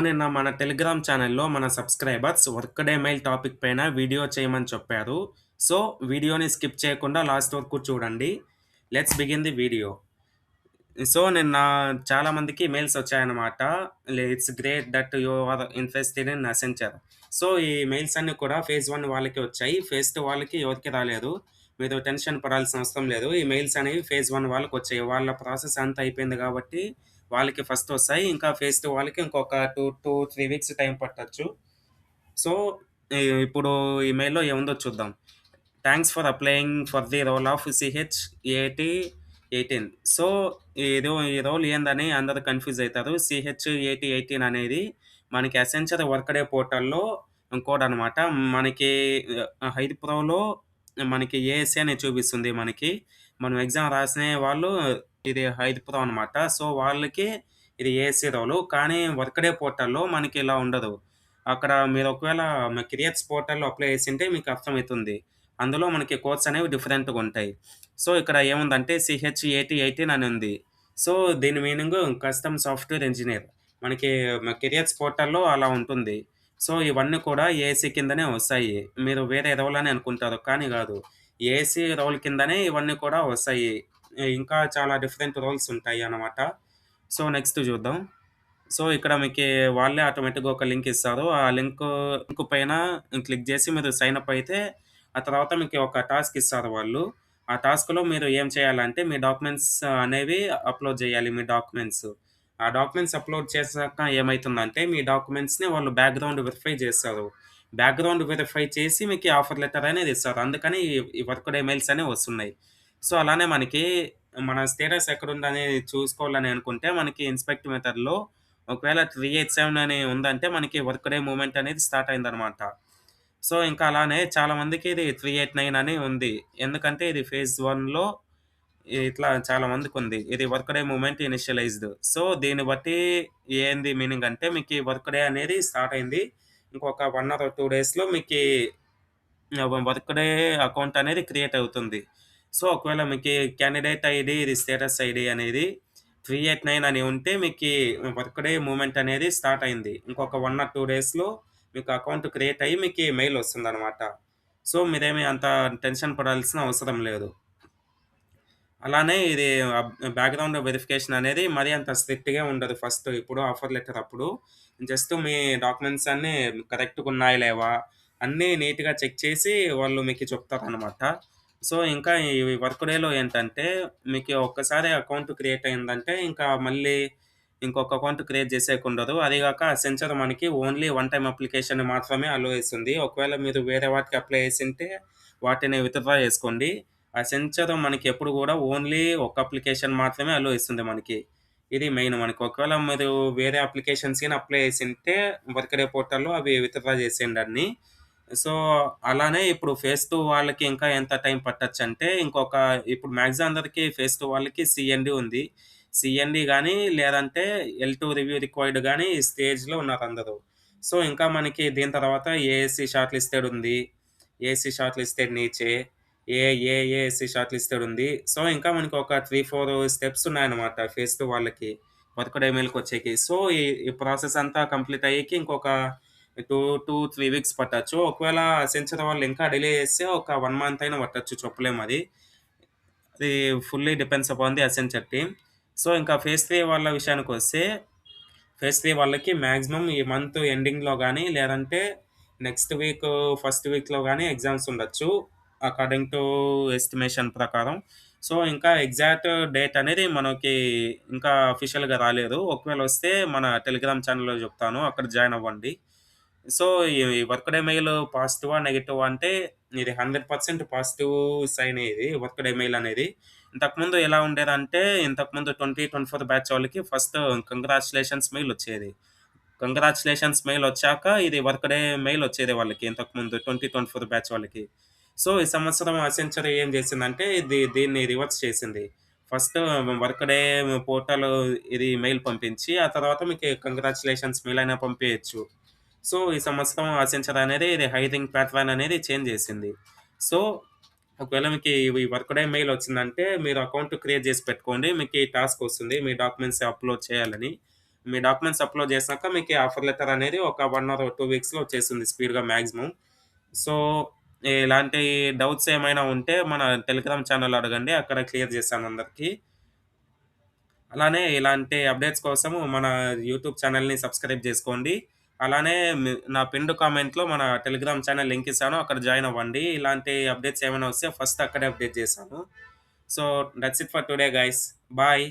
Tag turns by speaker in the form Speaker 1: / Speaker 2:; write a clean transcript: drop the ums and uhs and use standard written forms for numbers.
Speaker 1: నిన్న మన టెలిగ్రామ్ ఛానెల్‌లో మన సబ్‌స్క్రైబర్స్ వర్క్‌డే మెయిల్ టాపిక్ పైన వీడియో చేయమని చెప్పారు. వీడియోని స్కిప్ చేయకుండా లాస్ట్ వరకు చూడండి. Let's begin the video. నిన్న చాలా మందికి మెయిల్స్ వచ్చాయన్నమాట. It's great that you are invested in Accenture. ఈ మెయిల్స్ అన్నీ కూడా ఫేజ్ 1 వాళ్ళకే వచ్చాయి. ఫేజ్ 2 వాళ్ళకి ఎవరికీ రాలేదు. మీరు టెన్షన్ పడాల్సిన అవసరం లేదు. ఈ మెయిల్స్ అనేవి ఫేజ్ 1 వాళ్ళకొచ్చాయి. వాళ్ళ ప్రాసెస్ అంతా అయిపోయింది కాబట్టి వాళ్ళకి ఫస్ట్ వస్తాయి. ఇంకా ఫేజ్ 2 వాళ్ళకి ఇంకొక 2-3 వీక్స్ టైం పట్టొచ్చు. సో, ఇప్పుడు ఈ మెయిల్‌లో ఏముందో చూద్దాం. Thanks for applying for the role of CH-8018. So, ఈ రోల్ ఏందని అందరూ కన్‌ఫ్యూజ్ అయితారు. CH-8018 అనేది మనకి అసెంచర్ వర్క్‌డే పోర్టల్‌లో కోడ్ అనమాట. మనకి హైర్ ప్రోలో మనకి ఏఎస్ఏ అని చూపిస్తుంది మనకి. మనం ఎగ్జామ్ రాసిన వాళ్ళు ఇది హైర్ ప్రో అనమాట. వాళ్ళకి ఇది ఏఎస్‌ఏ రోలు. కానీ వర్క్‌డే పోర్టల్‌లో మనకి ఇలా ఉండదు. అక్కడ మీరు ఒకవేళ కెరియర్స్ పోర్టల్‌లో అప్లై చేసుంటే మీకు అర్థమైతుంది. అందులో మనకి కోర్స్ అనేవి డిఫరెంట్‌గుంటాయి. ఇక్కడ ఏముందంటే CH-8018 అని ఉంది. సో, దీని మీనింగు కస్టమ్ సాఫ్ట్‌వేర్ ఇంజినీర్. మనకి కెరియర్స్ పోర్టల్‌లో అలా ఉంటుంది. ఇవన్నీ కూడా ఏఎస్‌సీ కిందనే వస్తాయి. మీరు వేరే రోల్ అని అనుకుంటారు. కానీ గాదు. ఏఎస్‌సీ రోల్ కిందనే ఇవన్నీ కూడా వస్తాయి. ఇంకా చాలా డిఫరెంట్ రోల్స్ ఉంటాయి అన్నమాట. నెక్స్ట్ చూద్దాం. ఇక్కడ మీకి వాళ్ళే ఆటోమేటిక్‌గా ఒక లింక్ ఇస్తారు. ఆ లింక్ పైన క్లిక్ చేసి మీరు సైన్ అప్ అయితే, ఆ తర్వాత మీకు ఒక టాస్క్ ఇస్తారు వాళ్ళు. ఆ టాస్క్‌లో మీరు ఏం చేయాలంటే, మీ డాక్యుమెంట్స్ అనేవి అప్‌లోడ్ చేయాలి మీ డాక్యుమెంట్స్. ఆ డాక్యుమెంట్స్ అప్‌లోడ్ చేశాక ఏమైతుందంటే, మీ డాక్యుమెంట్స్‌ని వాళ్ళు బ్యాక్‌గ్రౌండ్ వెరిఫై చేస్తారు. బ్యాక్‌గ్రౌండ్ వెరిఫై చేసి మీకు ఆఫర్ లెటర్ అనేది ఇస్తారు. అందుకని ఈ వర్క్ డే మెయిల్స్ అనేవి వస్తున్నాయి. అలానే మనకి మన స్టేటస్ ఎక్కడుందనేది చూసుకోవాలని అనుకుంటే, మనకి ఇన్స్‌పెక్ట్ మెథడ్‌లో ఒకవేళ 387 అని ఉందంటే మనకి వర్క్ డే మూవ్‌మెంట్ అనేది స్టార్ట్ అయిందనమాట. ఇంకా అలానే చాలా మందికి ఇది 389 అని ఉంది. ఎందుకంటే ఇది ఫేజ్ 1లో ఇట్లా చాలా మందికుంది. ఇది వర్క్ డే మూవ్‌మెంట్ ఇనిషియలైజ్డ్. దీన్ని బట్టి ఏంది మీనింగ్ అంటే మీకీ వర్క్ డే అనేది స్టార్ట్ అయింది. ఇంకొక 1 ఆర్ 2 డేస్‌లో మీకీ వర్క్ డే అకౌంట్ అనేది క్రియేట్ అవుతుంది. ఒకవేళ మీకి క్యాండిడేట్ ఐడీ, ఇది స్టేటస్ ఐడీ అనేది 389 అని ఉంటే మీకీ వర్క్ డే మూవ్‌మెంట్ అనేది స్టార్ట్ అయింది. ఇంకొక 1 ఆర్ 2 డేస్‌లో మీకు అకౌంట్ క్రియేట్ అయ్యి మీకీ మెయిల్ వస్తుందనమాట. మీరేమి అంత టెన్షన్ పడాల్సిన అవసరం లేదు. అలానే ఇది బ్యాక్‌గ్రౌండ్ వెరిఫికేషన్ అనేది మరీ అంత స్ట్రిక్ట్‌గా ఉండదు ఫస్ట్. ఇప్పుడు ఆఫర్ లెటర్ అప్పుడు. జస్ట్ మీ డాక్యుమెంట్స్ అన్నీ కరెక్ట్‌గున్నాయా లేవా? అన్నీ నీట్‌గా చెక్ చేసి వాళ్ళు మీకు చెప్తారనమాట. ఇంకా ఈ వర్క్ డేలో ఏంటంటే మీకు ఒక్కసారి అకౌంట్ క్రియేట్ అయిందంటే ఇంకా మళ్ళీ ఇంకొక అకౌంట్ క్రియేట్ చేసేకుండదు. అది గాక అసెంచర్ మనకి ఓన్లీ వన్ టైమ్ అప్లికేషన్ మాత్రమే అలో ఇస్తుంది. ఒకవేళ మీరు వేరే వాటికి అప్లై చేసుంటే వాటిని విత్‌డ్రా చేసుకోండి. అసెంచర్ మనకెప్పుడు గూడా ఓన్లీ ఒక అప్లికేషన్ మాత్రమే అలో ఇస్తుంది మనకి. ఇది మెయిన్ మనకి. ఒకవేళ మీరు వేరే అప్లికేషన్స్ గాని అప్లై చేసుంటే వర్క్ డే పోర్టల్‌లో అవి విత్‌డ్రా చేసేయండి అన్నీ. సో, అలానే ఇప్పుడు ఫేజ్ 2 వాళ్ళకి ఇంకా ఎంత టైం పట్టొచ్చంటే ఇప్పుడు మాక్సిమం అందరికి ఫేజ్ 2 వాళ్ళకి సీఎన్‌డీ ఉంది. సీఎన్‌డీ గాని లేదంటే L2 రివ్యూ రిక్వైర్డ్ గాని ఈ స్టేజ్‌లో ఉన్నారందరూ. ఇంకా మనకి దీని తర్వాత ఏఎస్‌సీ షార్ట్ లిస్టెడ్ ఉంది. ఏఎస్‌సీ షార్ట్ లిస్టెడ్ నీచే, ఏఏఎస్‌సీ షార్ట్ లిస్టెడ్ ఉంది. ఇంకా మనకి ఒక 3, 4 స్టెప్స్ ఉన్నాయన్నమాట ఫేజ్ 2 వాళ్ళకి వర్క్ డే మెయిల్‌కొచ్చేకి. ఈ ప్రాసెస్ అంతా కంప్లీట్ అయ్యేకి ఇంకొక 2-3 వీక్స్ పట్టొచ్చు. ఒకవేళ అసెంచర్ వాళ్ళు ఇంకా డిలే చేస్తే ఒక 1 మంత్ అయినా పట్టొచ్చు చెప్పలేమది. అది fully depends upon the Accenture team. ఇంకా ఫేజ్ 3 వాళ్ళ విషయానికొస్తే, ఫేజ్ 3 వాళ్ళకి మాక్సిమం ఈ మంత్ ఎండింగ్‌లో గాని, లేదంటే నెక్స్ట్ వీక్ ఫస్ట్ వీక్‌లో గాని ఎగ్జామ్స్ ఉండొచ్చు. అకార్డింగ్ టు ఎస్టిమేషన్ ప్రకారం. ఇంకా ఎగ్జాక్ట్ డేట్ అనేది మనకి ఇంకా అఫీషియల్‌గా రాలేదు. ఒకవేళ వస్తే మన టెలిగ్రామ్ ఛానెల్‌లో చెప్తాను. అక్కడ జాయిన్ అవ్వండి. సో, ఈ వర్క్ డే మెయిల్ పాజిటివా? నెగెటివా? అంటే ఇది 100% పాజిటివ్ సైనే ఇది వర్క్ డే మెయిల్ అనేది. ఇంతకుముందు ఎలా ఉండేదంటే, ఇంతకుముందు 2024 బ్యాచ్ వాళ్ళకి ఫస్ట్ కంగ్రాచ్యులేషన్స్ మెయిల్ వచ్చేది. కంగ్రాచ్యులేషన్స్ మెయిల్ వచ్చాక ఇది వర్క్ డే మెయిల్ వచ్చేది వాళ్ళకి ఇంతకుముందు 2024 బ్యాచ్ వాళ్ళకి. ఈ సంవత్సరం అసెంచర్ ఏం చేసిందంటే దీన్ని రివర్స్ చేసింది. ఫస్ట్ వర్క్ డే పోర్టల్ ఇది మెయిల్ పంపించి, ఆ తర్వాత మీకు కంగ్రాచ్యులేషన్స్ మెయిల్ అయినా పంపియచ్చు. ఈ సంవత్సరం అసెంచర్ అనేది ఇది హైరింగ్ ప్యాటర్న్ అనేది చేంజ్ చేసింది. సో, ఒకవేళ మీకి ఈ వర్క్ డే మెయిల్ వచ్చిందంటే మీరు అకౌంట్ క్రియేట్ చేసి పెట్టుకోండి. మీకీ టాస్క్ వస్తుంది. మీ డాక్యుమెంట్స్ అప్‌లోడ్ చేయాలని. మీ డాక్యుమెంట్స్ అప్‌లోడ్ చేసినాక మీకు ఆఫర్ లెటర్ అనేది ఒక 1 ఆర్ 2 వీక్స్‌లో వచ్చేస్తుంది స్పీడ్‌గా మాక్సిమం. సో, ఇలాంటి డౌట్స్ ఏమైనా ఉంటే మన టెలిగ్రామ్ ఛానెల్‌లో అడగండి. అక్కడ క్లియర్ చేస్తాను అందరికి. అలానే ఇలాంటి అప్‌డేట్స్ కోసము మన యూట్యూబ్ ఛానెల్‌ని సబ్‌స్క్రైబ్ జేసుకోండి. అలానే నా పిన్డ్ కామెంట్‌లో మన టెలిగ్రామ్ ఛానెల్ లింక్ ఇస్తాను. అక్కడ జాయిన్ అవ్వండి. ఇలాంటి అప్‌డేట్స్ ఏమైనా వస్తే ఫస్ట్ అక్కడే అప్‌డేట్ చేశాను. So, that's it for today guys. Bye.